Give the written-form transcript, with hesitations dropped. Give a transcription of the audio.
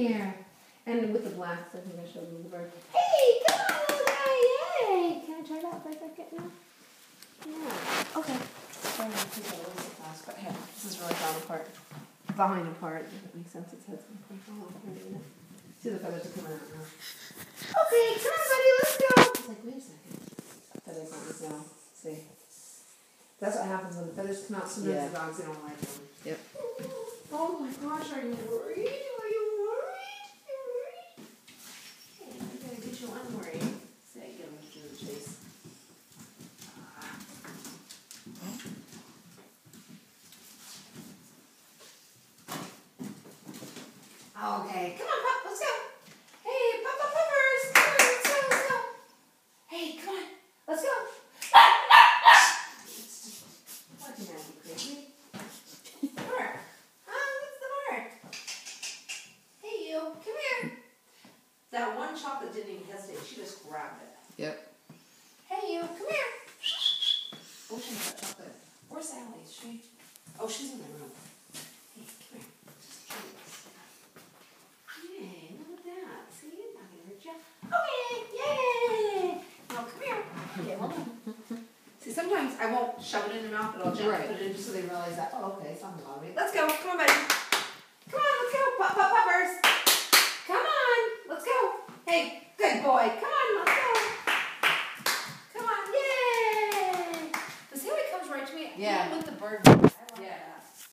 here. And with the blacks, I think I showed you the bird. Hey, come on, little guy, yay! Can I try that for a second now? Yeah. Okay. Sorry, I think that was so fast, but hey, this is really falling apart. If it makes sense, its head's going to fall off here in a minute. See, the feathers are coming out now. Okay, come on, buddy, let's go. It's like, wait a second. Feathers on this now. See? That's what happens when the feathers come out. Sometimes the dogs, they don't like them. Yep. Oh my gosh, are you worried? Are you worried? You're worried? Hey, I'm going to get you unworried. Say, get him to the chase. Okay, come on, Pop, let's go. Hey, Puppers, come on, let's go, let's go. Hey, come on, let's go. What can I be crazy? Bark. What's the bark? Hey, you, come here. That one chocolate didn't even hesitate. She just grabbed it. Yep. Hey, you, come here. Oh, she got chocolate. Where's Sally? Is she? Oh, she's in the room. Hey, come here. Just curious. Yay, look at that. See, I'm not going to hurt you. Okay, yay. Now, come here. Okay, hold on. See, sometimes I won't shove it in their mouth, but I'll gently put it in just so they realize that, oh, okay, it's not going to bother me. Let's go. Come on, buddy. Come on, let's go. Puppers. Come on. Let's go. Hey, good boy. Come